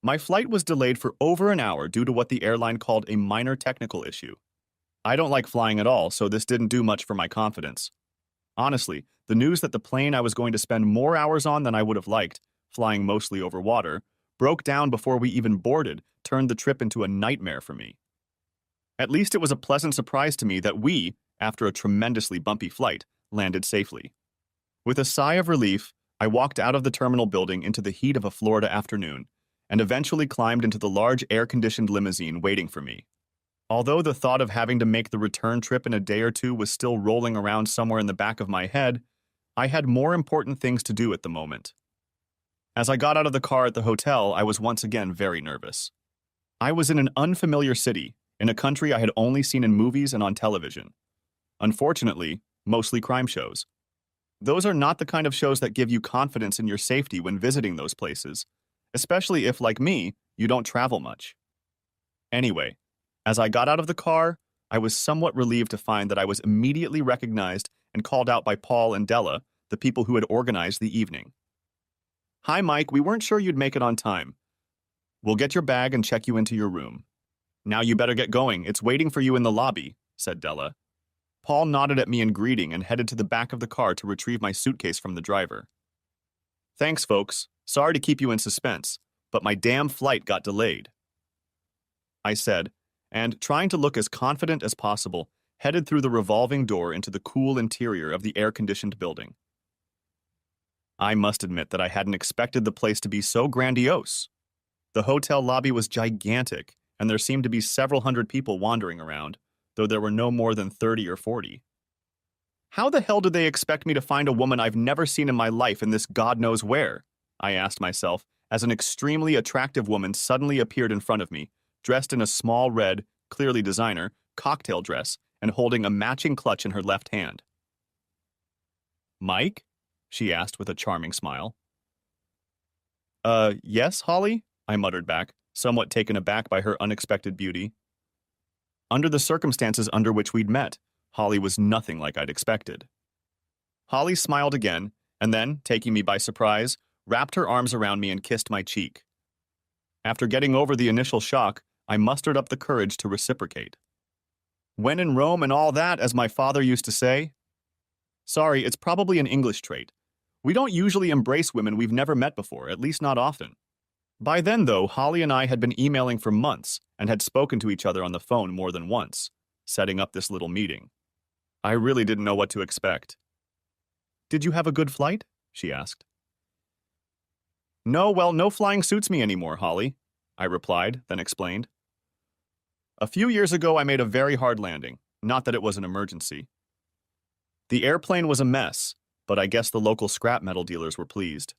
My flight was delayed for over an hour due to what the airline called a minor technical issue. I don't like flying at all, so this didn't do much for my confidence. Honestly, the news that the plane I was going to spend more hours on than I would have liked, flying mostly over water, broke down before we even boarded, turned the trip into a nightmare for me. At least it was a pleasant surprise to me that we, after a tremendously bumpy flight, landed safely. With a sigh of relief, I walked out of the terminal building into the heat of a Florida afternoon and eventually climbed into the large air-conditioned limousine waiting for me. Although the thought of having to make the return trip in a day or two was still rolling around somewhere in the back of my head, I had more important things to do at the moment. As I got out of the car at the hotel, I was once again very nervous. I was in an unfamiliar city, in a country I had only seen in movies and on television. Unfortunately, mostly crime shows. Those are not the kind of shows that give you confidence in your safety when visiting those places, especially if, like me, you don't travel much. Anyway, as I got out of the car, I was somewhat relieved to find that I was immediately recognized and called out by Paul and Della, the people who had organized the evening. "Hi, Mike, we weren't sure you'd make it on time. We'll get your bag and check you into your room. Now you better get going, it's waiting for you in the lobby," said Della. Paul nodded at me in greeting and headed to the back of the car to retrieve my suitcase from the driver. "Thanks, folks. Sorry to keep you in suspense, but my damn flight got delayed," I said, and, trying to look as confident as possible, headed through the revolving door into the cool interior of the air-conditioned building. I must admit that I hadn't expected the place to be so grandiose. The hotel lobby was gigantic, and there seemed to be several hundred people wandering around, though there were no more than 30 or 40. How the hell did they expect me to find a woman I've never seen in my life in this God knows where? I asked myself, as an extremely attractive woman suddenly appeared in front of me, dressed in a small red, clearly designer, cocktail dress and holding a matching clutch in her left hand. "Mike?" she asked with a charming smile. Yes, Holly?" I muttered back, somewhat taken aback by her unexpected beauty. Under the circumstances under which we'd met, Holly was nothing like I'd expected. Holly smiled again, and then, taking me by surprise, wrapped her arms around me and kissed my cheek. After getting over the initial shock, I mustered up the courage to reciprocate. "When in Rome and all that, as my father used to say." "Sorry, it's probably an English trait. We don't usually embrace women we've never met before, at least not often." By then, though, Holly and I had been emailing for months and had spoken to each other on the phone more than once, setting up this little meeting. I really didn't know what to expect. "Did you have a good flight?" she asked. No flying suits me anymore, Holly," I replied, then explained. "A few years ago, I made a very hard landing, not that it was an emergency. The airplane was a mess, but I guess the local scrap metal dealers were pleased.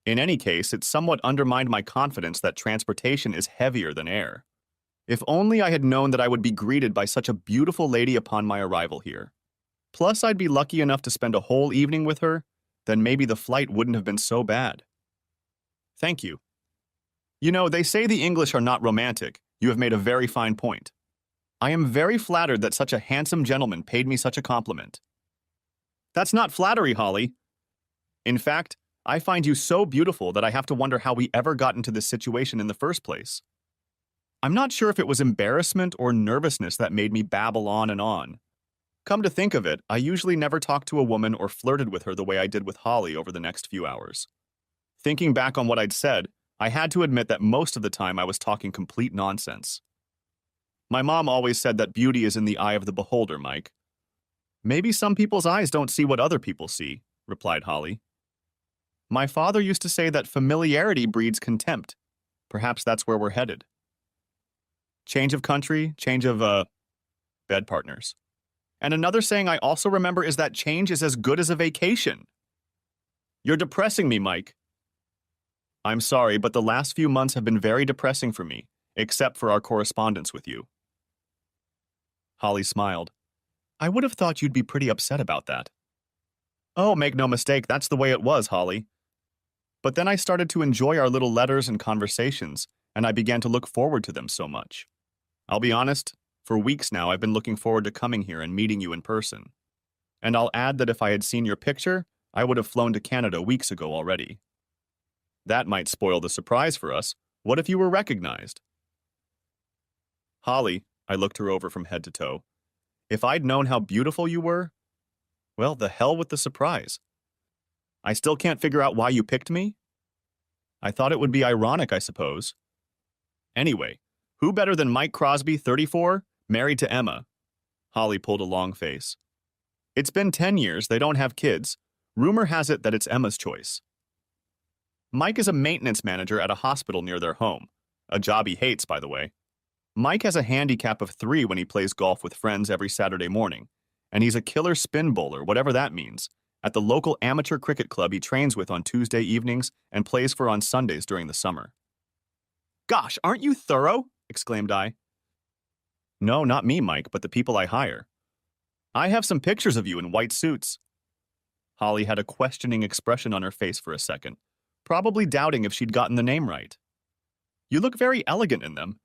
In any case, it somewhat undermined my confidence that transportation is heavier than air. If only I had known that I would be greeted by such a beautiful lady upon my arrival here. Plus, I'd be lucky enough to spend a whole evening with her, then maybe the flight wouldn't have been so bad." "Thank you. You know, they say the English are not romantic. You have made a very fine point. I am very flattered that such a handsome gentleman paid me such a compliment." "That's not flattery, Holly. In fact, I find you so beautiful that I have to wonder how we ever got into this situation in the first place. I'm not sure if it was embarrassment or nervousness that made me babble on and on. Come to think of it, I usually never talked to a woman or flirted with her the way I did with Holly over the next few hours. Thinking back on what I'd said, I had to admit that most of the time I was talking complete nonsense. My mom always said that beauty is in the eye of the beholder, Mike. Maybe some people's eyes don't see what other people see, replied Holly. My father used to say that familiarity breeds contempt. Perhaps that's where we're headed. Change of country, change of, bed partners. And another saying I also remember is that change is as good as a vacation. You're depressing me, Mike. I'm sorry, but the last few months have been very depressing for me, except for our correspondence with you. Holly smiled. I would have thought you'd be pretty upset about that. Oh, make no mistake, that's the way it was, Holly. But then I started to enjoy our little letters and conversations, and I began to look forward to them so much. I'll be honest, for weeks now I've been looking forward to coming here and meeting you in person. And I'll add that if I had seen your picture, I would have flown to Canada weeks ago already. That might spoil the surprise for us, What if you were recognized? Holly, I looked her over from head to toe. If I'd known how beautiful you were, well, the hell with the surprise. I still can't figure out why you picked me. I thought it would be ironic, I suppose. Anyway, who better than Mike Crosby, 34, married to Emma? Holly pulled a long face. It's been 10 years, they don't have kids. Rumor has it that it's Emma's choice. Mike is a maintenance manager at a hospital near their home. A job he hates, by the way. Mike has a handicap of 3 when he plays golf with friends every Saturday morning, and he's a killer spin bowler, whatever that means, at the local amateur cricket club he trains with on Tuesday evenings and plays for on Sundays during the summer. Gosh, aren't you thorough? Exclaimed I. No, not me, Mike, but the people I hire. I have some pictures of you in white suits. Holly had a questioning expression on her face for a second, probably doubting if she'd gotten the name right. You look very elegant in them.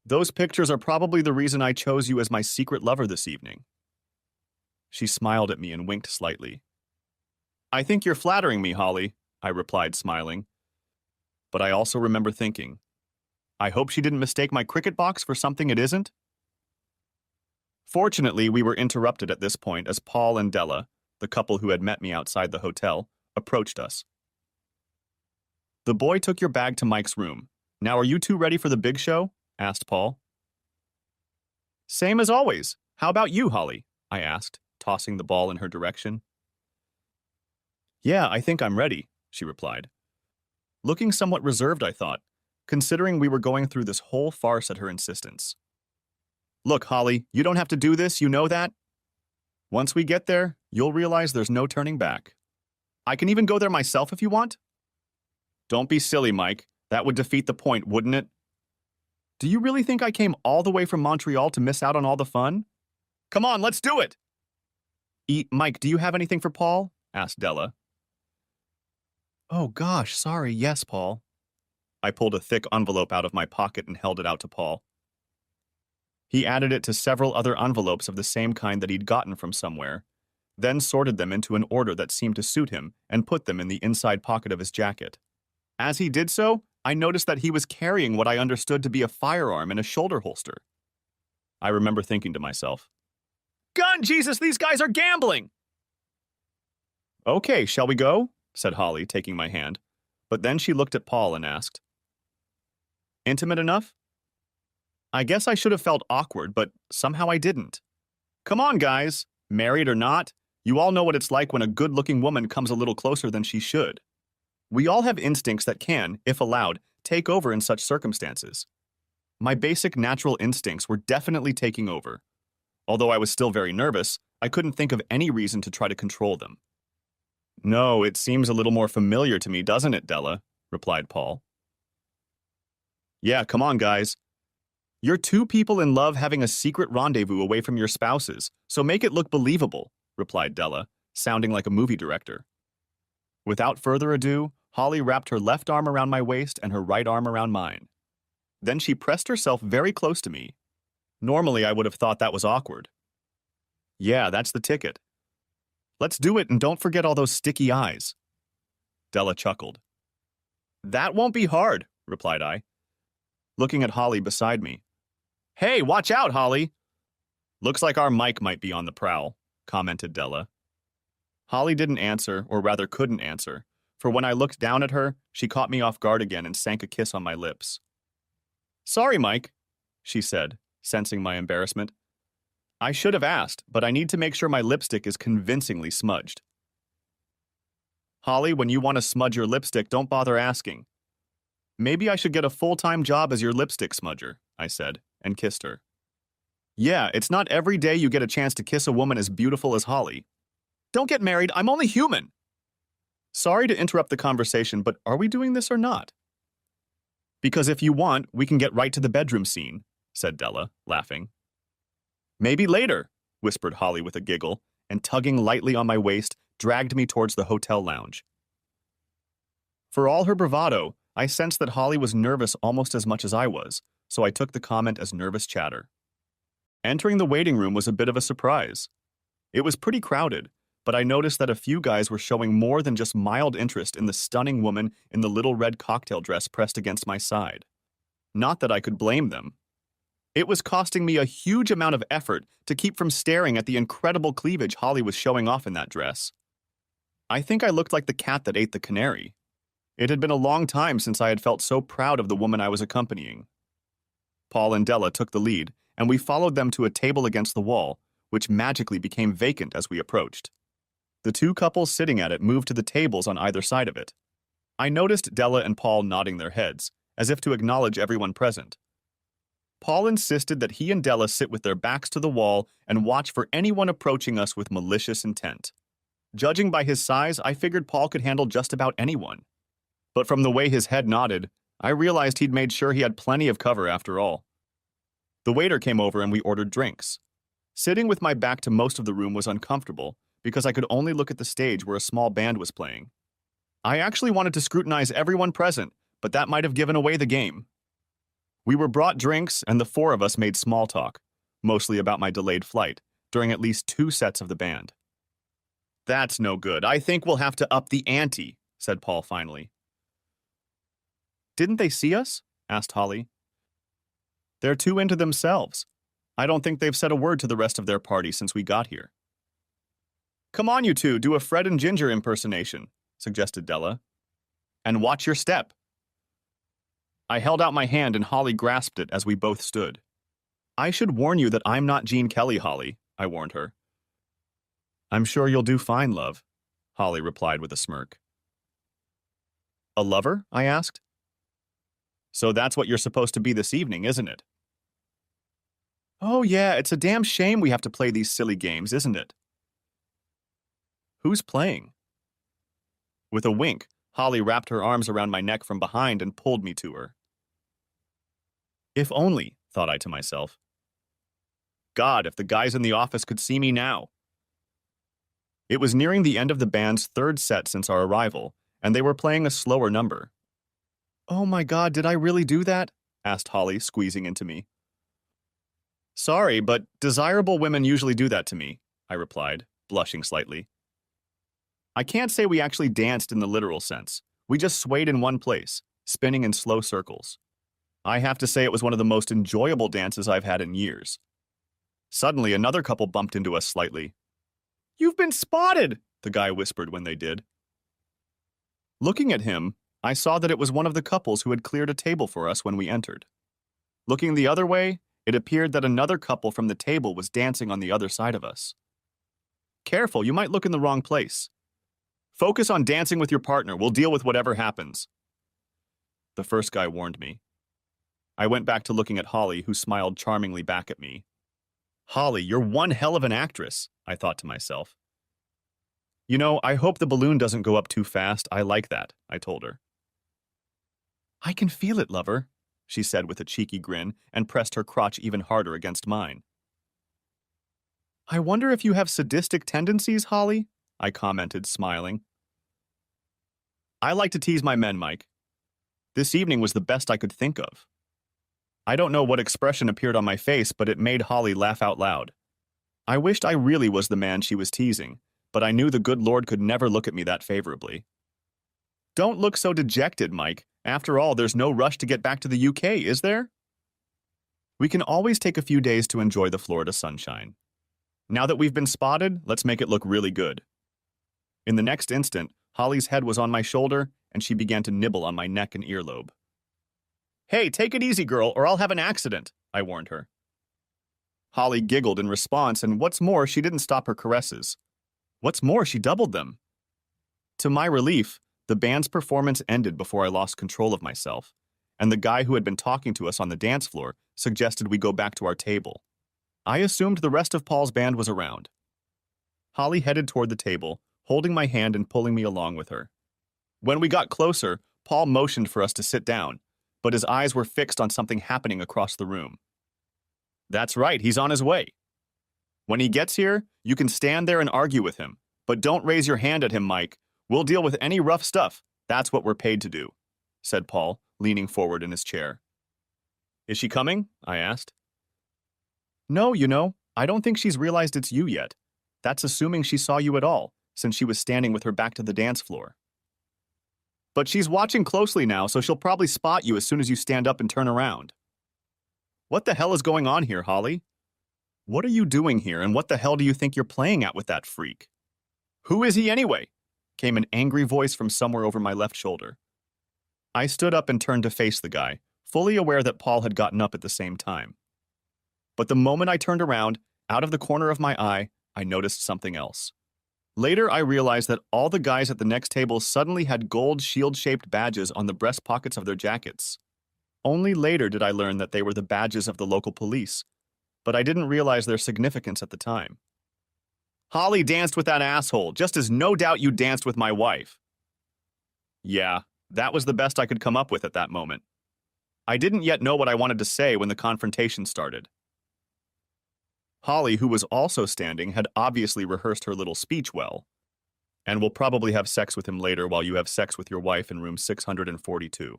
Those pictures are probably the reason I chose you as my secret lover this evening. She smiled at me and winked slightly. I think you're flattering me, Holly, I replied, smiling. But I also remember thinking, I hope she didn't mistake my cricket box for something it isn't. Fortunately, we were interrupted at this point as Paul and Della, the couple who had met me outside the hotel, approached us. The boy took your bag to Mike's room. Now are you two ready for the big show? Asked Paul. Same as always. How about you, Holly? I asked, tossing the ball in her direction. Yeah, I think I'm ready, she replied. Looking somewhat reserved, I thought, considering we were going through this whole farce at her insistence. Look, Holly, you don't have to do this, you know that? Once we get there, you'll realize there's no turning back. I can even go there myself if you want. Don't be silly, Mike. That would defeat the point, wouldn't it? Do you really think I came all the way from Montreal to miss out on all the fun? Come on, let's do it! Mike, do you have anything for Paul? Asked Della. Oh gosh, sorry, yes, Paul. I pulled a thick envelope out of my pocket and held it out to Paul. He added it to several other envelopes of the same kind that he'd gotten from somewhere, then sorted them into an order that seemed to suit him and put them in the inside pocket of his jacket. As he did so, I noticed that he was carrying what I understood to be a firearm in a shoulder holster. I remember thinking to myself, Gun Jesus, these guys are gambling! Okay, shall we go? Said Holly, taking my hand. But then she looked at Paul and asked, Intimate enough? I guess I should have felt awkward, but somehow I didn't. Come on, guys. Married or not, you all know what it's like when a good-looking woman comes a little closer than she should. We all have instincts that can, if allowed, take over in such circumstances. My basic natural instincts were definitely taking over. Although I was still very nervous, I couldn't think of any reason to try to control them. No, it seems a little more familiar to me, doesn't it, Della? Replied Paul. Yeah, come on, guys. You're two people in love having a secret rendezvous away from your spouses, so make it look believable, replied Della, sounding like a movie director. Without further ado, Holly wrapped her left arm around my waist and her right arm around mine. Then she pressed herself very close to me. Normally, I would have thought that was awkward. Yeah, that's the ticket. Let's do it and don't forget all those sticky eyes. Della chuckled. That won't be hard, replied I, looking at Holly beside me. Hey, watch out, Holly! Looks like our Mike might be on the prowl, commented Della. Holly didn't answer, or rather couldn't answer, for when I looked down at her, she caught me off guard again and sank a kiss on my lips. Sorry, Mike, she said, sensing my embarrassment. I should have asked, but I need to make sure my lipstick is convincingly smudged. Holly, when you want to smudge your lipstick, don't bother asking. Maybe I should get a full-time job as your lipstick smudger, I said, and kissed her. Yeah, it's not every day you get a chance to kiss a woman as beautiful as Holly. Don't get married, I'm only human. Sorry to interrupt the conversation, but are we doing this or not? Because if you want, we can get right to the bedroom scene, said Della, laughing. Maybe later, whispered Holly with a giggle, and tugging lightly on my waist, dragged me towards the hotel lounge. For all her bravado, I sensed that Holly was nervous almost as much as I was, so I took the comment as nervous chatter. Entering the waiting room was a bit of a surprise. It was pretty crowded, but I noticed that a few guys were showing more than just mild interest in the stunning woman in the little red cocktail dress pressed against my side. Not that I could blame them. It was costing me a huge amount of effort to keep from staring at the incredible cleavage Holly was showing off in that dress. I think I looked like the cat that ate the canary. It had been a long time since I had felt so proud of the woman I was accompanying. Paul and Della took the lead, and we followed them to a table against the wall, which magically became vacant as we approached. The two couples sitting at it moved to the tables on either side of it. I noticed Della and Paul nodding their heads, as if to acknowledge everyone present. Paul insisted that he and Della sit with their backs to the wall and watch for anyone approaching us with malicious intent. Judging by his size, I figured Paul could handle just about anyone. But from the way his head nodded, I realized he'd made sure he had plenty of cover after all. The waiter came over and we ordered drinks. Sitting with my back to most of the room was uncomfortable because I could only look at the stage where a small band was playing. I actually wanted to scrutinize everyone present, but that might have given away the game. We were brought drinks, and the four of us made small talk, mostly about my delayed flight, during at least 2 sets of the band. "That's no good. I think we'll have to up the ante," said Paul finally. "Didn't they see us?" asked Holly. "They're too into themselves. I don't think they've said a word to the rest of their party since we got here." "Come on, you two, do a Fred and Ginger impersonation," suggested Della. "And watch your step." I held out my hand and Holly grasped it as we both stood. "I should warn you that I'm not Gene Kelly, Holly," I warned her. "I'm sure you'll do fine, love," Holly replied with a smirk. "A lover?" I asked. "So that's what you're supposed to be this evening, isn't it?" "Oh yeah, it's a damn shame we have to play these silly games, isn't it?" "Who's playing?" With a wink, Holly wrapped her arms around my neck from behind and pulled me to her. If only, thought I to myself. God, if the guys in the office could see me now. It was nearing the end of the band's 3rd set since our arrival, and they were playing a slower number. "Oh my God, did I really do that?" asked Holly, squeezing into me. "Sorry, but desirable women usually do that to me," I replied, blushing slightly. I can't say we actually danced in the literal sense. We just swayed in one place, spinning in slow circles. I have to say it was one of the most enjoyable dances I've had in years. Suddenly, another couple bumped into us slightly. "You've been spotted," the guy whispered when they did. Looking at him, I saw that it was one of the couples who had cleared a table for us when we entered. Looking the other way, it appeared that another couple from the table was dancing on the other side of us. "Careful, you might look in the wrong place. Focus on dancing with your partner. We'll deal with whatever happens," the first guy warned me. I went back to looking at Holly, who smiled charmingly back at me. "Holly, you're one hell of an actress," I thought to myself. "You know, I hope the balloon doesn't go up too fast. I like that," I told her. "I can feel it, lover," she said with a cheeky grin and pressed her crotch even harder against mine. "I wonder if you have sadistic tendencies, Holly?" I commented, smiling. "I like to tease my men, Mike. This evening was the best I could think of." I don't know what expression appeared on my face, but it made Holly laugh out loud. I wished I really was the man she was teasing, but I knew the good Lord could never look at me that favorably. "Don't look so dejected, Mike. After all, there's no rush to get back to the UK, is there? We can always take a few days to enjoy the Florida sunshine. Now that we've been spotted, let's make it look really good." In the next instant, Holly's head was on my shoulder, and she began to nibble on my neck and earlobe. "Hey, take it easy, girl, or I'll have an accident," I warned her. Holly giggled in response, and what's more, she didn't stop her caresses. What's more, she doubled them. To my relief, the band's performance ended before I lost control of myself, and the guy who had been talking to us on the dance floor suggested we go back to our table. I assumed the rest of Paul's band was around. Holly headed toward the table, holding my hand and pulling me along with her. When we got closer, Paul motioned for us to sit down, but his eyes were fixed on something happening across the room. "That's right, he's on his way. When he gets here, you can stand there and argue with him, but don't raise your hand at him, Mike. We'll deal with any rough stuff. That's what we're paid to do," said Paul, leaning forward in his chair. "Is she coming?" I asked. "No, I don't think she's realized it's you yet. That's assuming she saw you at all, since she was standing with her back to the dance floor. But she's watching closely now, so she'll probably spot you as soon as you stand up and turn around. What the hell is going on here, Holly? What are you doing here, and what the hell do you think you're playing at with that freak? Who is he anyway? Came an angry voice from somewhere over my left shoulder. I stood up and turned to face the guy, fully aware that Paul had gotten up at the same time. But the moment I turned around, out of the corner of my eye, I noticed something else. Later, I realized that all the guys at the next table suddenly had gold shield-shaped badges on the breast pockets of their jackets. Only later did I learn that they were the badges of the local police, but I didn't realize their significance at the time. Holly danced with that asshole, just as no doubt you danced with my wife. Yeah, that was the best I could come up with at that moment. I didn't yet know what I wanted to say when the confrontation started. Holly, who was also standing, had obviously rehearsed her little speech well, and will probably have sex with him later while you have sex with your wife in room 642.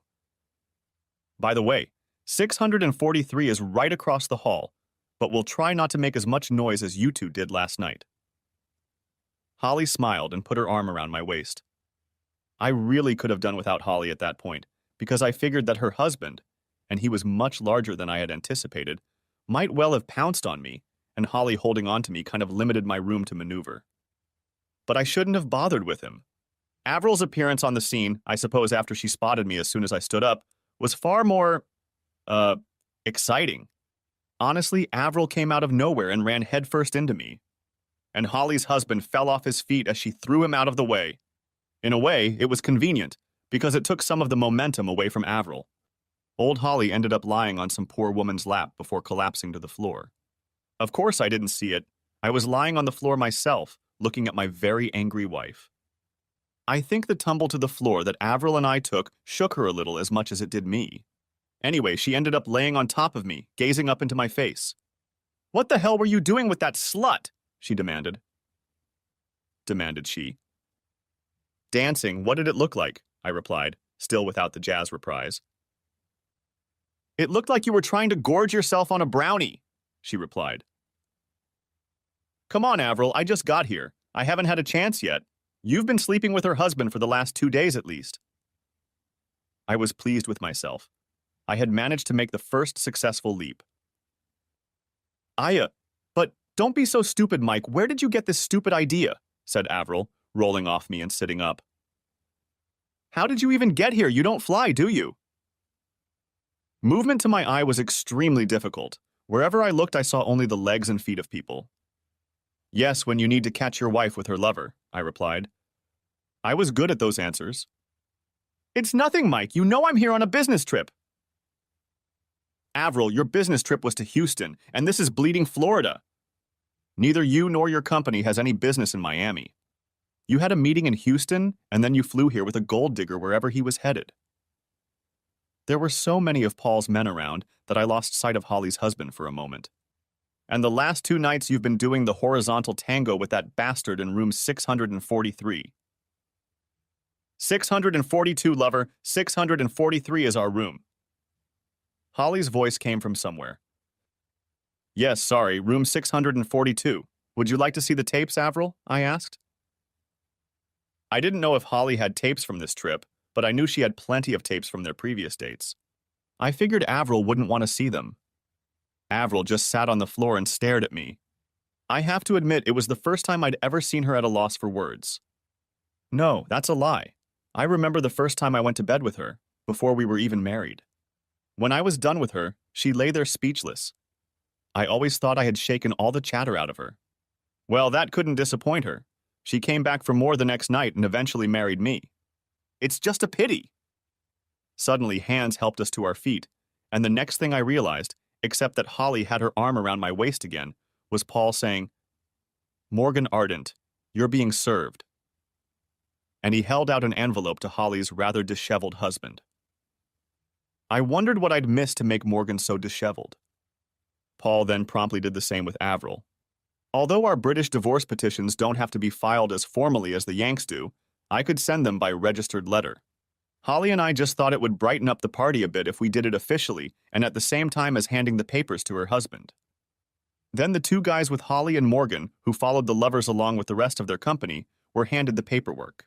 By the way, 643 is right across the hall, but we'll try not to make as much noise as you two did last night. Holly smiled and put her arm around my waist. I really could have done without Holly at that point, because I figured that her husband, and he was much larger than I had anticipated, might well have pounced on me, and Holly holding on to me kind of limited my room to maneuver. But I shouldn't have bothered with him. Avril's appearance on the scene, I suppose after she spotted me as soon as I stood up, was far more, exciting. Honestly, Avril came out of nowhere and ran headfirst into me. And Holly's husband fell off his feet as she threw him out of the way. In a way, it was convenient, because it took some of the momentum away from Avril. Old Holly ended up lying on some poor woman's lap before collapsing to the floor. Of course I didn't see it. I was lying on the floor myself, looking at my very angry wife. I think the tumble to the floor that Avril and I took shook her a little as much as it did me. Anyway, she ended up laying on top of me, gazing up into my face. "What the hell were you doing with that slut?" she demanded. Demanded she. "Dancing, what did it look like?" I replied, still without the jazz reprise. "It looked like you were trying to gorge yourself on a brownie," she replied. "Come on, Avril, I just got here. I haven't had a chance yet. You've been sleeping with her husband for the last 2 days at least." I was pleased with myself. I had managed to make the first successful leap. But don't be so stupid, Mike. Where did you get this stupid idea?" said Avril, rolling off me and sitting up. "How did you even get here? You don't fly, do you?" Movement to my eye was extremely difficult. Wherever I looked, I saw only the legs and feet of people. "Yes, when you need to catch your wife with her lover," I replied. I was good at those answers. "It's nothing, Mike. You know I'm here on a business trip." "Avril, your business trip was to Houston, and this is bleeding Florida. Neither you nor your company has any business in Miami. You had a meeting in Houston, and then you flew here with a gold digger wherever he was headed." There were so many of Paul's men around that I lost sight of Holly's husband for a moment. "And the last 2 nights you've been doing the horizontal tango with that bastard in room 643. 642, lover. 643 is our room." Holly's voice came from somewhere. "Yes, sorry, room 642. Would you like to see the tapes, Avril?" I asked. I didn't know if Holly had tapes from this trip, but I knew she had plenty of tapes from their previous dates. I figured Avril wouldn't want to see them. Avril just sat on the floor and stared at me. I have to admit it was the first time I'd ever seen her at a loss for words. No, that's a lie. I remember the first time I went to bed with her, before we were even married. When I was done with her, she lay there speechless. I always thought I had shaken all the chatter out of her. Well, that couldn't disappoint her. She came back for more the next night and eventually married me. It's just a pity. Suddenly, hands helped us to our feet, and the next thing I realized, except that Holly had her arm around my waist again, was Paul saying, "Morgan Ardent, you're being served." And he held out an envelope to Holly's rather disheveled husband. I wondered what I'd missed to make Morgan so disheveled. Paul then promptly did the same with Avril. Although our British divorce petitions don't have to be filed as formally as the Yanks do, I could send them by registered letter. Holly and I just thought it would brighten up the party a bit if we did it officially and at the same time as handing the papers to her husband. Then the two guys with Holly and Morgan, who followed the lovers along with the rest of their company, were handed the paperwork.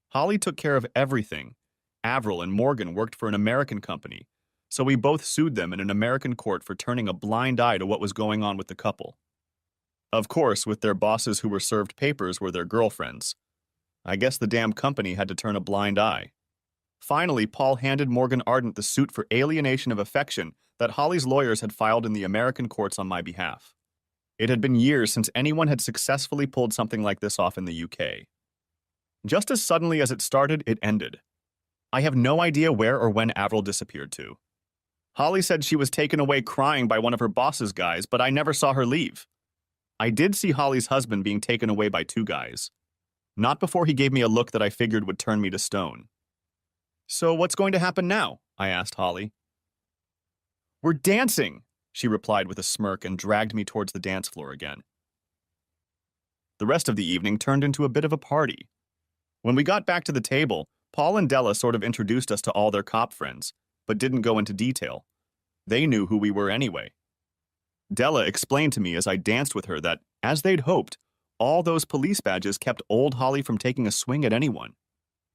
Holly took care of everything. Avril and Morgan worked for an American company, so we both sued them in an American court for turning a blind eye to what was going on with the couple. Of course, with their bosses who were served papers were their girlfriends. I guess the damn company had to turn a blind eye. Finally, Paul handed Morgan Ardent the suit for alienation of affection that Holly's lawyers had filed in the American courts on my behalf. It had been years since anyone had successfully pulled something like this off in the UK. Just as suddenly as it started, it ended. I have no idea where or when Avril disappeared to. Holly said she was taken away crying by one of her boss's guys, but I never saw her leave. I did see Holly's husband being taken away by two guys. Not before he gave me a look that I figured would turn me to stone. "So what's going to happen now?" I asked Holly. "We're dancing," she replied with a smirk and dragged me towards the dance floor again. The rest of the evening turned into a bit of a party. When we got back to the table, Paul and Della sort of introduced us to all their cop friends, but didn't go into detail. They knew who we were anyway. Della explained to me as I danced with her that, as they'd hoped, all those police badges kept old Holly from taking a swing at anyone.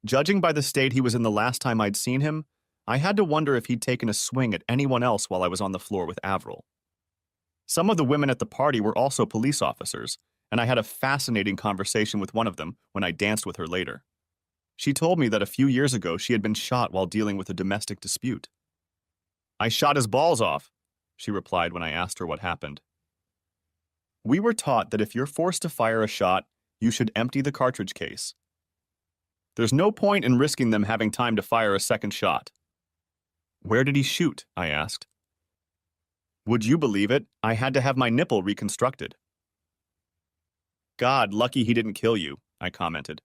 Judging by the state he was in the last time I'd seen him, I had to wonder if he'd taken a swing at anyone else while I was on the floor with Avril. Some of the women at the party were also police officers, and I had a fascinating conversation with one of them when I danced with her later. She told me that a few years ago she had been shot while dealing with a domestic dispute. "I shot his balls off," she replied when I asked her what happened. "We were taught that if you're forced to fire a shot, you should empty the cartridge case. There's no point in risking them having time to fire a second shot." "Where did he shoot?" I asked. "Would you believe it? I had to have my nipple reconstructed." "God, lucky he didn't kill you," I commented,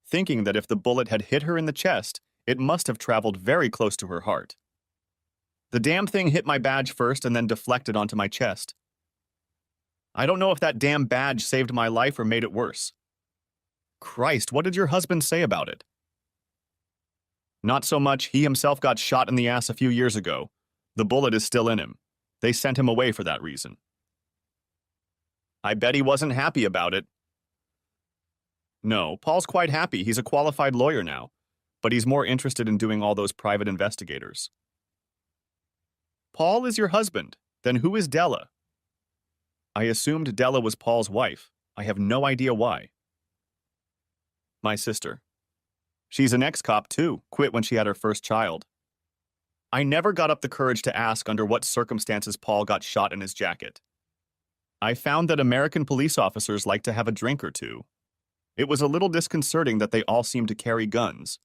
thinking that if the bullet had hit her in the chest, it must have traveled very close to her heart. "The damn thing hit my badge first and then deflected onto my chest. I don't know if that damn badge saved my life or made it worse." "Christ, what did your husband say about it?" "Not so much. He himself got shot in the ass a few years ago. The bullet is still in him. They sent him away for that reason." "I bet he wasn't happy about it." "No, Paul's quite happy. He's a qualified lawyer now, but he's more interested in doing all those private investigators." "Paul is your husband. Then who is Della?" I assumed Della was Paul's wife. I have no idea why. "My sister. She's an ex-cop too, quit when she had her first child." I never got up the courage to ask under what circumstances Paul got shot in his jacket. I found that American police officers like to have a drink or two. It was a little disconcerting that they all seemed to carry guns.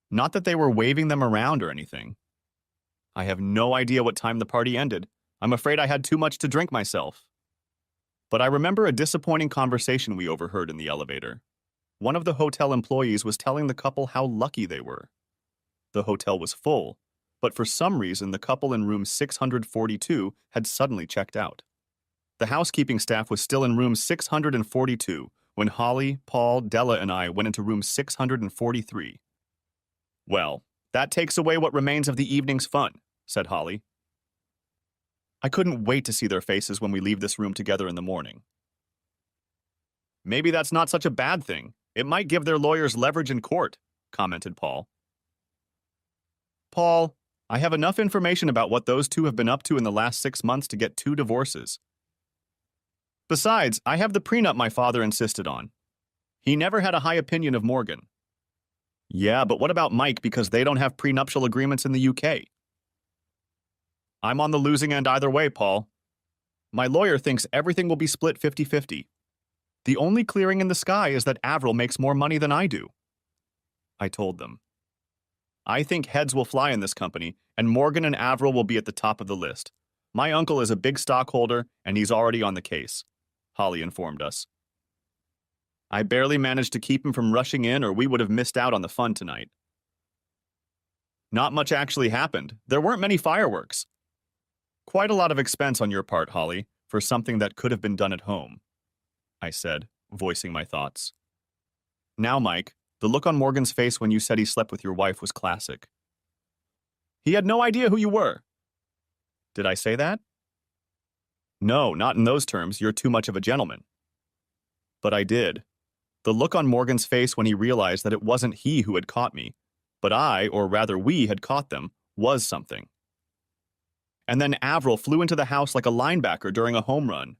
Not that they were waving them around or anything. I have no idea what time the party ended. I'm afraid I had too much to drink myself. But I remember a disappointing conversation we overheard in the elevator. One of the hotel employees was telling the couple how lucky they were. The hotel was full, but for some reason the couple in room 642 had suddenly checked out. The housekeeping staff was still in room 642 when Holly, Paul, Della, and I went into room 643. "Well, that takes away what remains of the evening's fun," said Holly. "I couldn't wait to see their faces when we leave this room together in the morning." "Maybe that's not such a bad thing. It might give their lawyers leverage in court," commented Paul. "Paul, I have enough information about what those two have been up to in the last 6 months to get 2 divorces. Besides, I have the prenup my father insisted on. He never had a high opinion of Morgan." "Yeah, but what about Mike because they don't have prenuptial agreements in the UK?" "I'm on the losing end either way, Paul. My lawyer thinks everything will be split 50-50. The only clearing in the sky is that Avril makes more money than I do." I told them. "I think heads will fly in this company, and Morgan and Avril will be at the top of the list. My uncle is a big stockholder, and he's already on the case," Holly informed us. "I barely managed to keep him from rushing in or we would have missed out on the fun tonight." "Not much actually happened. There weren't many fireworks." "Quite a lot of expense on your part, Holly, for something that could have been done at home," I said, voicing my thoughts. "Now, Mike, the look on Morgan's face when you said he slept with your wife was classic." "He had no idea who you were." "Did I say that?" No, not in those terms. You're too much of a gentleman. But I did. The look on Morgan's face when he realized that it wasn't he who had caught me, but I, or rather we, had caught them, was something. And then Avril flew into the house like a linebacker during a home run.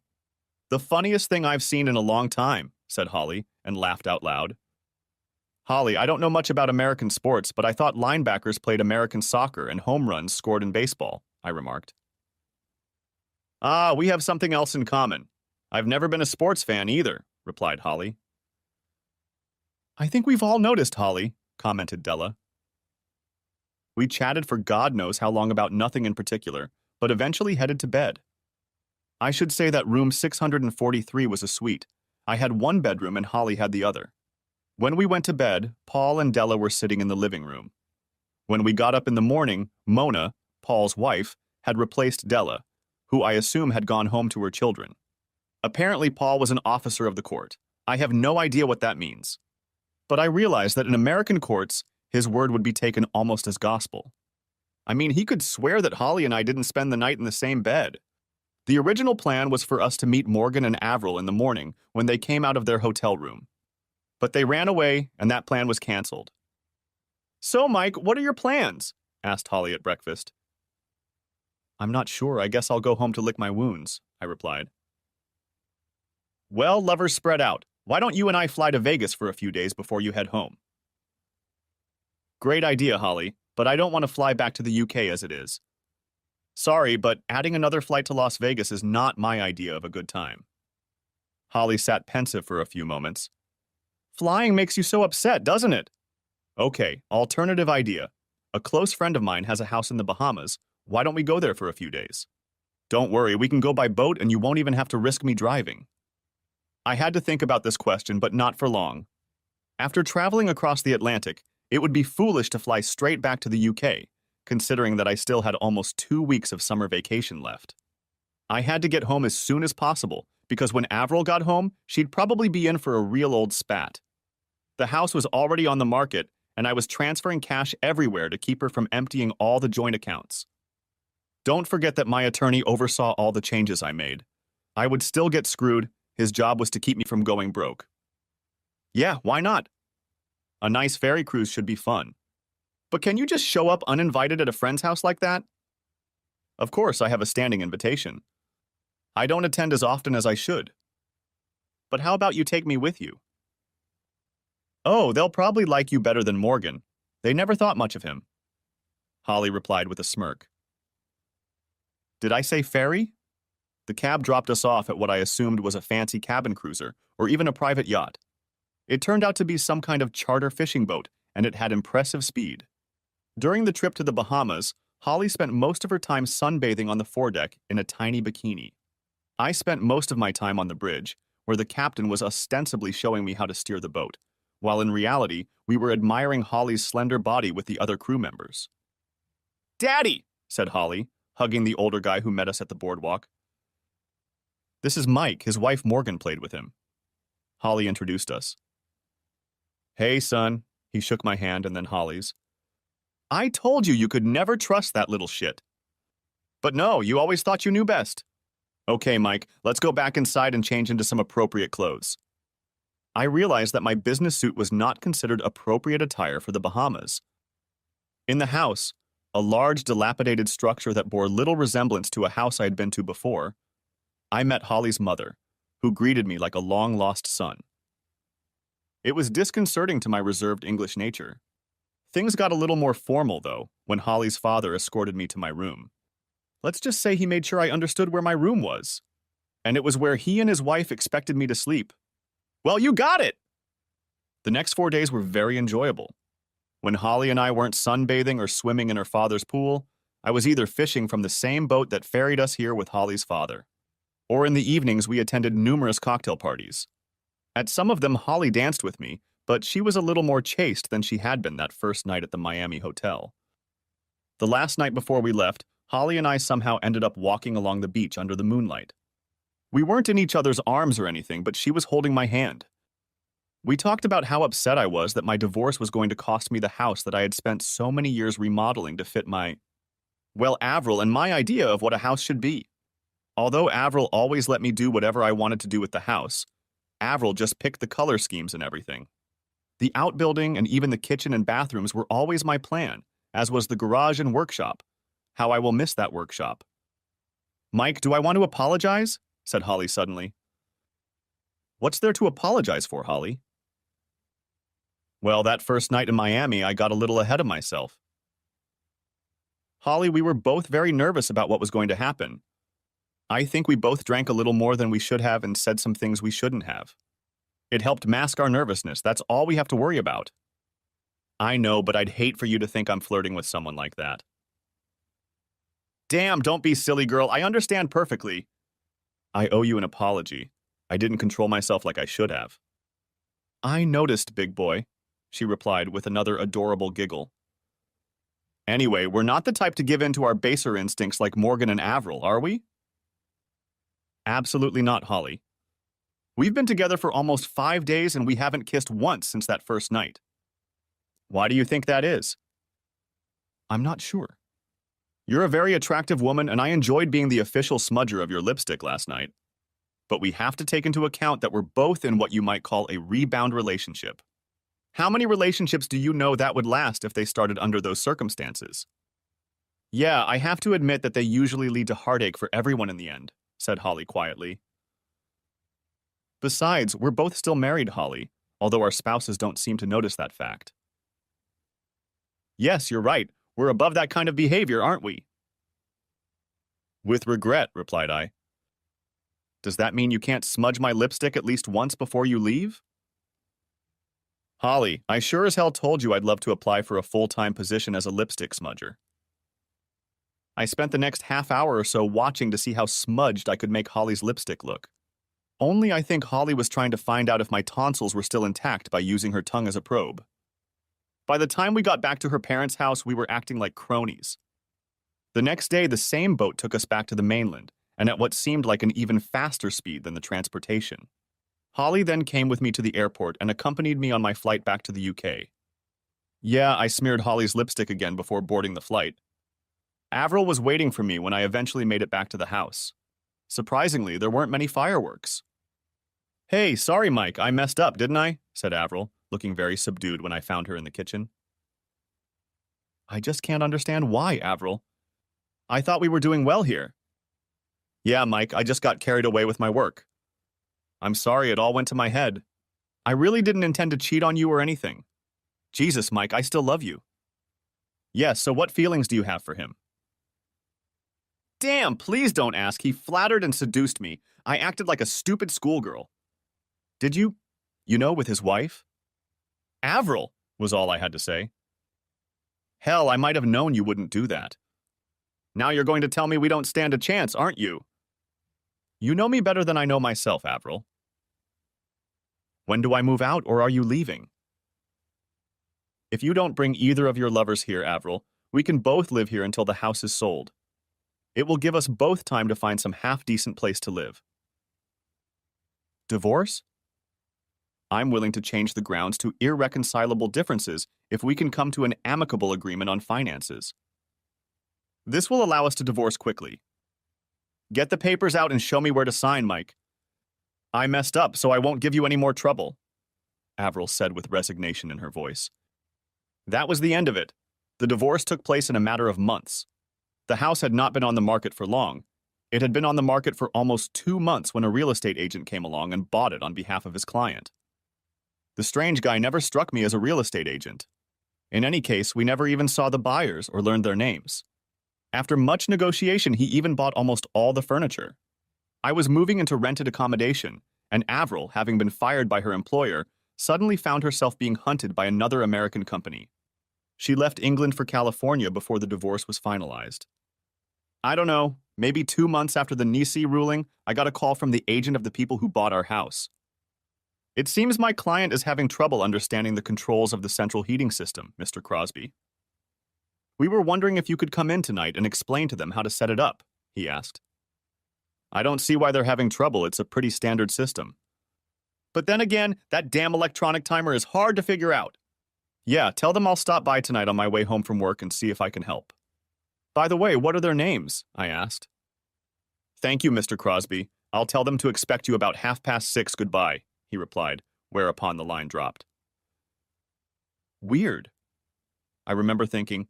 The funniest thing I've seen in a long time, said Holly, and laughed out loud. Holly, I don't know much about American sports, but I thought linebackers played American soccer and home runs scored in baseball, I remarked. Ah, we have something else in common. I've never been a sports fan either, replied Holly. I think we've all noticed, Holly, commented Della. We chatted for God knows how long about nothing in particular, but eventually headed to bed. I should say that room 643 was a suite. I had one bedroom and Holly had the other. When we went to bed, Paul and Della were sitting in the living room. When we got up in the morning, Mona, Paul's wife, had replaced Della, who I assume had gone home to her children. Apparently, Paul was an officer of the court. I have no idea what that means. But I realized that in American courts, his word would be taken almost as gospel. I mean, he could swear that Holly and I didn't spend the night in the same bed. The original plan was for us to meet Morgan and Avril in the morning when they came out of their hotel room. But they ran away, and that plan was canceled. So, Mike, what are your plans? Asked Holly at breakfast. I'm not sure. I guess I'll go home to lick my wounds, I replied. Well, lovers spread out. Why don't you and I fly to Vegas for a few days before you head home? Great idea, Holly, but I don't want to fly back to the UK as it is. Sorry, but adding another flight to Las Vegas is not my idea of a good time. Holly sat pensive for a few moments. Flying makes you so upset, doesn't it? Okay, alternative idea. A close friend of mine has a house in the Bahamas. Why don't we go there for a few days? Don't worry, we can go by boat and you won't even have to risk me driving. I had to think about this question, but not for long. After traveling across the Atlantic, it would be foolish to fly straight back to the UK, considering that I still had almost 2 weeks of summer vacation left. I had to get home as soon as possible, because when Avril got home, she'd probably be in for a real old spat. The house was already on the market, and I was transferring cash everywhere to keep her from emptying all the joint accounts. Don't forget that my attorney oversaw all the changes I made. I would still get screwed. His job was to keep me from going broke. Yeah, why not? A nice ferry cruise should be fun. But can you just show up uninvited at a friend's house like that? Of course, I have a standing invitation. I don't attend as often as I should. But how about you take me with you? Oh, they'll probably like you better than Morgan. They never thought much of him. Holly replied with a smirk. Did I say ferry? The cab dropped us off at what I assumed was a fancy cabin cruiser or even a private yacht. It turned out to be some kind of charter fishing boat, and it had impressive speed. During the trip to the Bahamas, Holly spent most of her time sunbathing on the foredeck in a tiny bikini. I spent most of my time on the bridge, where the captain was ostensibly showing me how to steer the boat, while in reality, we were admiring Holly's slender body with the other crew members. Daddy, said Holly, hugging the older guy who met us at the boardwalk. This is Mike. His wife Morgan played with him. Holly introduced us. Hey, son. He shook my hand and then Holly's. I told you could never trust that little shit. But no, you always thought you knew best. Okay, Mike, let's go back inside and change into some appropriate clothes. I realized that my business suit was not considered appropriate attire for the Bahamas. In the house, a large dilapidated structure that bore little resemblance to a house I had been to before, I met Holly's mother, who greeted me like a long-lost son. It was disconcerting to my reserved English nature. Things got a little more formal, though, when Holly's father escorted me to my room. Let's just say he made sure I understood where my room was. And it was where he and his wife expected me to sleep. Well, you got it! The next 4 days were very enjoyable. When Holly and I weren't sunbathing or swimming in her father's pool, I was either fishing from the same boat that ferried us here with Holly's father, or in the evenings we attended numerous cocktail parties. At some of them, Holly danced with me, but she was a little more chaste than she had been that first night at the Miami hotel. The last night before we left, Holly and I somehow ended up walking along the beach under the moonlight. We weren't in each other's arms or anything, but she was holding my hand. We talked about how upset I was that my divorce was going to cost me the house that I had spent so many years remodeling to fit Avril and my idea of what a house should be. Although Avril always let me do whatever I wanted to do with the house, Avril just picked the color schemes and everything. The outbuilding and even the kitchen and bathrooms were always my plan, as was the garage and workshop. How I will miss that workshop. Mike, do I want to apologize? Said Holly suddenly. What's there to apologize for, Holly? Well, that first night in Miami, I got a little ahead of myself. Holly, we were both very nervous about what was going to happen. I think we both drank a little more than we should have and said some things we shouldn't have. It helped mask our nervousness. That's all we have to worry about. I know, but I'd hate for you to think I'm flirting with someone like that. Damn, don't be silly, girl. I understand perfectly. I owe you an apology. I didn't control myself like I should have. I noticed, big boy, she replied with another adorable giggle. Anyway, we're not the type to give in to our baser instincts like Morgan and Avril, are we? Absolutely not, Holly. We've been together for almost 5 days and we haven't kissed once since that first night. Why do you think that is? I'm not sure. You're a very attractive woman and I enjoyed being the official smudger of your lipstick last night. But we have to take into account that we're both in what you might call a rebound relationship. How many relationships do you know that would last if they started under those circumstances? Yeah, I have to admit that they usually lead to heartache for everyone in the end, said Holly quietly. Besides, we're both still married, Holly, although our spouses don't seem to notice that fact. Yes, you're right. We're above that kind of behavior, aren't we? With regret, replied I. Does that mean you can't smudge my lipstick at least once before you leave? Holly, I sure as hell told you I'd love to apply for a full-time position as a lipstick smudger. I spent the next half hour or so watching to see how smudged I could make Holly's lipstick look. Only I think Holly was trying to find out if my tonsils were still intact by using her tongue as a probe. By the time we got back to her parents' house, we were acting like cronies. The next day, the same boat took us back to the mainland, and at what seemed like an even faster speed than the transportation. Holly then came with me to the airport and accompanied me on my flight back to the UK. Yeah, I smeared Holly's lipstick again before boarding the flight. Avril was waiting for me when I eventually made it back to the house. Surprisingly, there weren't many fireworks. Hey, sorry, Mike, I messed up, didn't I? Said Avril, looking very subdued when I found her in the kitchen. I just can't understand why, Avril. I thought we were doing well here. Yeah, Mike, I just got carried away with my work. I'm sorry, it all went to my head. I really didn't intend to cheat on you or anything. Jesus, Mike, I still love you. Yes, so what feelings do you have for him? Damn, please don't ask. He flattered and seduced me. I acted like a stupid schoolgirl. Did you? You know, with his wife? Avril, was all I had to say. Hell, I might have known you wouldn't do that. Now you're going to tell me we don't stand a chance, aren't you? You know me better than I know myself, Avril. When do I move out, or are you leaving? If you don't bring either of your lovers here, Avril, we can both live here until the house is sold. It will give us both time to find some half-decent place to live. Divorce? I'm willing to change the grounds to irreconcilable differences if we can come to an amicable agreement on finances. This will allow us to divorce quickly. Get the papers out and show me where to sign, Mike. I messed up, so I won't give you any more trouble, Avril said with resignation in her voice. That was the end of it. The divorce took place in a matter of months. The house had not been on the market for long. It had been on the market for almost 2 months when a real estate agent came along and bought it on behalf of his client. The strange guy never struck me as a real estate agent. In any case, we never even saw the buyers or learned their names. After much negotiation, he even bought almost all the furniture. I was moving into rented accommodation, and Avril, having been fired by her employer, suddenly found herself being hunted by another American company. She left England for California before the divorce was finalized. I don't know, maybe 2 months after the Nisi ruling, I got a call from the agent of the people who bought our house. It seems my client is having trouble understanding the controls of the central heating system, Mr. Crosby. We were wondering if you could come in tonight and explain to them how to set it up, he asked. I don't see why they're having trouble. It's a pretty standard system. But then again, that damn electronic timer is hard to figure out. Yeah, tell them I'll stop by tonight on my way home from work and see if I can help. By the way, what are their names? I asked. Thank you, Mr. Crosby. I'll tell them to expect you about 6:30. Goodbye, he replied, whereupon the line dropped. Weird. I remember thinking,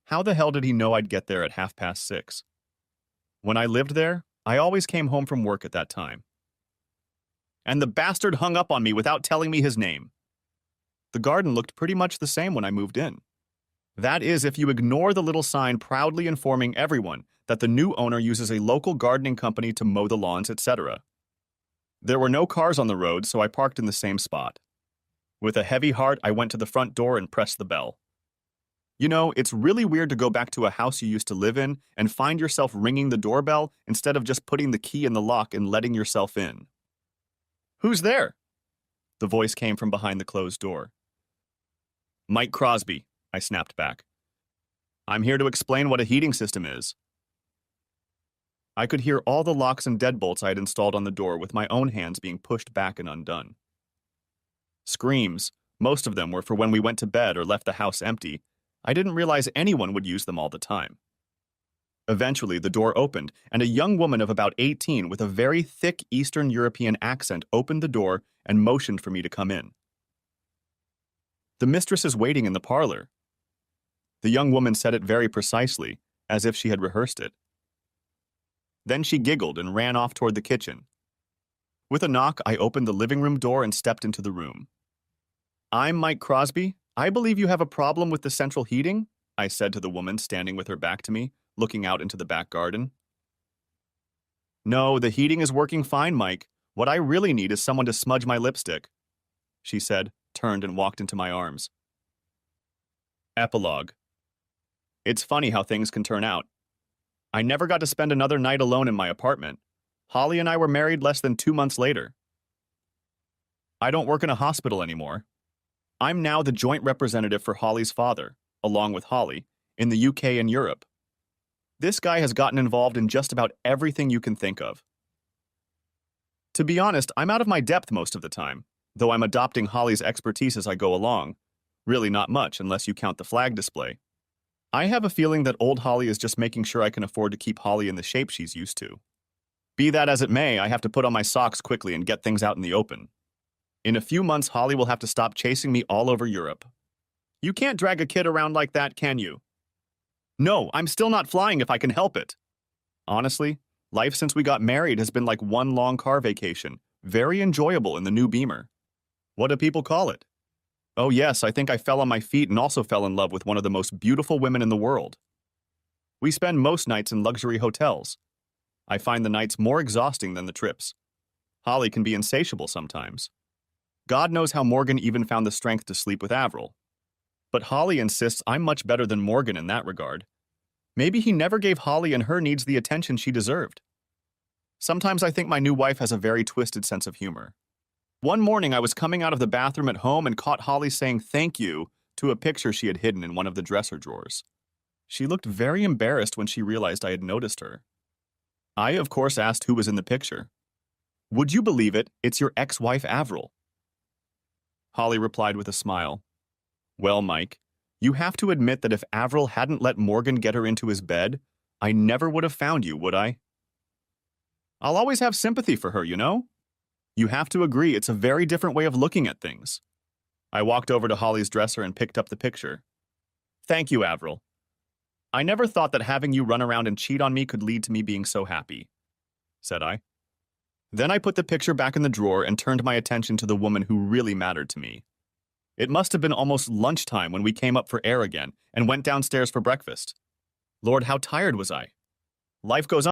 how the hell did he know I'd get there at 6:30? When I lived there, I always came home from work at that time. And the bastard hung up on me without telling me his name. The garden looked pretty much the same when I moved in. That is, if you ignore the little sign proudly informing everyone that the new owner uses a local gardening company to mow the lawns, etc. There were no cars on the road, so I parked in the same spot. With a heavy heart, I went to the front door and pressed the bell. You know, it's really weird to go back to a house you used to live in and find yourself ringing the doorbell instead of just putting the key in the lock and letting yourself in. Who's there? The voice came from behind the closed door. Mike Crosby, I snapped back. I'm here to explain what a heating system is. I could hear all the locks and deadbolts I had installed on the door with my own hands being pushed back and undone. Screams, most of them were for when we went to bed or left the house empty. I didn't realize anyone would use them all the time. Eventually, the door opened, and a young woman of about 18 with a very thick Eastern European accent opened the door and motioned for me to come in. The mistress is waiting in the parlor. The young woman said it very precisely, as if she had rehearsed it. Then she giggled and ran off toward the kitchen. With a knock, I opened the living room door and stepped into the room. I'm Mike Crosby. I believe you have a problem with the central heating, I said to the woman standing with her back to me, looking out into the back garden. No, the heating is working fine, Mike. What I really need is someone to smudge my lipstick, she said, turned and walked into my arms. Epilogue. It's funny how things can turn out. I never got to spend another night alone in my apartment. Holly and I were married less than 2 months later. I don't work in a hospital anymore. I'm now the joint representative for Holly's father, along with Holly, in the UK and Europe. This guy has gotten involved in just about everything you can think of. To be honest, I'm out of my depth most of the time, though I'm adopting Holly's expertise as I go along. Really not much unless you count the flag display. I have a feeling that old Holly is just making sure I can afford to keep Holly in the shape she's used to. Be that as it may, I have to put on my socks quickly and get things out in the open. In a few months, Holly will have to stop chasing me all over Europe. You can't drag a kid around like that, can you? No, I'm still not flying if I can help it. Honestly, life since we got married has been like one long car vacation, very enjoyable in the new Beamer. What do people call it? Oh yes, I think I fell on my feet and also fell in love with one of the most beautiful women in the world. We spend most nights in luxury hotels. I find the nights more exhausting than the trips. Holly can be insatiable sometimes. God knows how Morgan even found the strength to sleep with Avril. But Holly insists I'm much better than Morgan in that regard. Maybe he never gave Holly and her needs the attention she deserved. Sometimes I think my new wife has a very twisted sense of humor. One morning I was coming out of the bathroom at home and caught Holly saying thank you to a picture she had hidden in one of the dresser drawers. She looked very embarrassed when she realized I had noticed her. I, of course, asked who was in the picture. Would you believe it? It's your ex-wife Avril. Holly replied with a smile. Well, Mike, you have to admit that if Avril hadn't let Morgan get her into his bed, I never would have found you, would I? I'll always have sympathy for her, you know? You have to agree it's a very different way of looking at things. I walked over to Holly's dresser and picked up the picture. Thank you, Avril. I never thought that having you run around and cheat on me could lead to me being so happy, said I. Then I put the picture back in the drawer and turned my attention to the woman who really mattered to me. It must have been almost lunchtime when we came up for air again and went downstairs for breakfast. Lord, how tired was I? Life goes on.